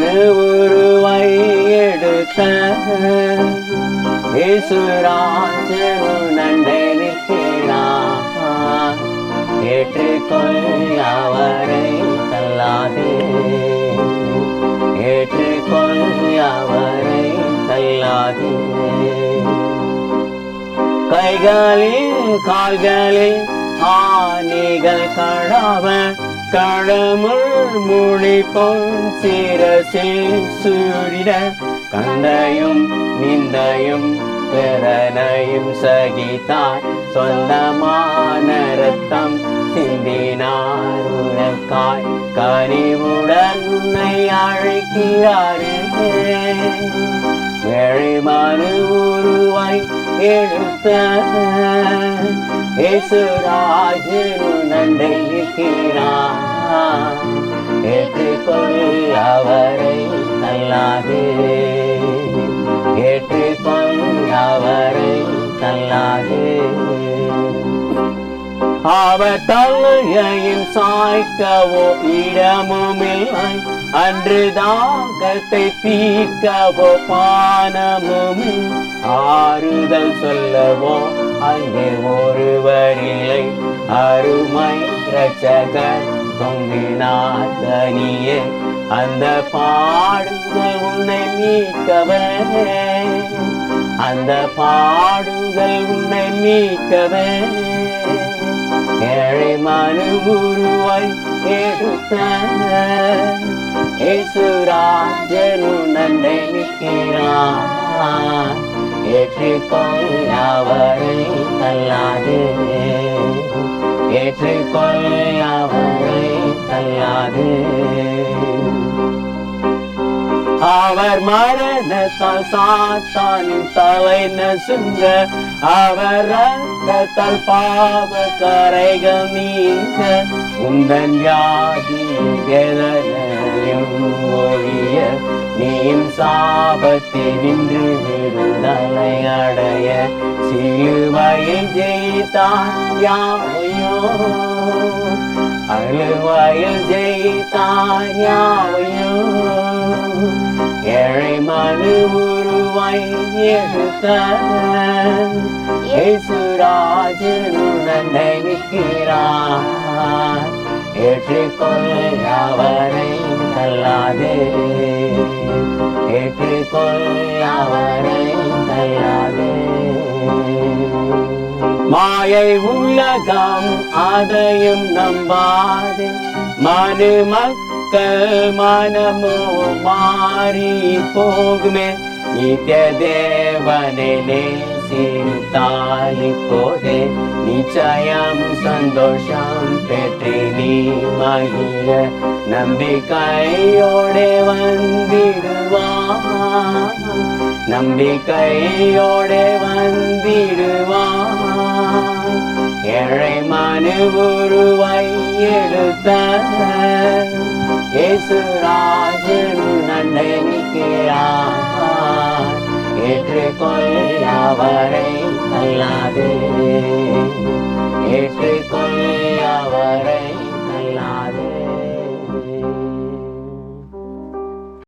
மனு உருவை எடுத்த இயேசுராஜனு நண்டை நிற்கிறார். ஏற்றுக்கொள் அவரை தள்ளாதே, ஏற்றுக்கொள் அவரை தள்ளாதே. கைகளில் கால்களில் ஆணிகள் கடாவ கடமுள் மொழி பொன் சிரசில் சூடிட கண்டையும் நிந்தையும் பிறனையும் சகித்தார். சொந்தமான ரத்தம் சிந்தினார் உனக்காய். கனிவுடன் உன்னை அழைக்கிறாரே. வெளிமனு உருவாய் எடுத்த இயேசுராஜனு நண்டை நிற்கிறார். ஏற்றுக்கொள் அவரை தள்ளாதே, ஏற்றுக்கொள் அவரை தள்ளாதே. அவர் தள்ளையையும் சாய்க்கவோ இடமுமில்லை, அன்று தாகத்தை தீர்க்கவோ பானமுமே. ஆறுதல் சொல்லவோ அங்கே ஒருவரில்லை, அருமை இரட்சகர் தொங்கினார் தனியே. அந்த பாடுகள் உன்னை மீட்கவே, அந்த பாடுகள் உன்னை மீட்கவே. ஏழை மனு உருவை எடுத்த இயேசுராஜனு நண்டை நிற்கிறார். ஏற்றுக்கொள் அவரை தள்ளாதே, ஏற்றுக்கொள் அவரை தள்ளாதே. அவர் மரணத்தால் சாத்தானின் தலை நசுங்க, அவர் ரத்தத்தால் பாவ கரைகள் நீங்க. உந்தன் வியாதி வேதனையும் ஒழிய, நீயும் சாபத்தில் நின்று விடுதலை அடைய. சிலுவையில் ஜெயித்தார் யாவையோ, அழுவையில் ஜெயித்தார் யாவையோ. ஏழை மனு உருவாய் எடுத்த இயேசுராஜனு நண்டை நிற்கிறார். ஏற்றுக்கொள் அவரை தள்ளாதே, ஏற்றுக்கொள் அவரை தள்ளாதே. மாயை உலகம் அதையும் நம்பாதே, மனு மக்கள் மனமோ மாறி போகுமே. நித்திய தேவனை நேசித்தாய் இப்போதே, நிச்சயம் சந்தோஷம் பெற்று நீ மகிழ. நம்பிக்கையோடே வந்திடுவான், நம்பிக்கையோடே வந்திடுவான். ஏழை மனு உருவை எடுத்த இயேசுராஜனு நண்டை நிற்கிறார். ஏற்றுக்கொள் அவரை தள்ளாதே, ஏற்றுக்கொள்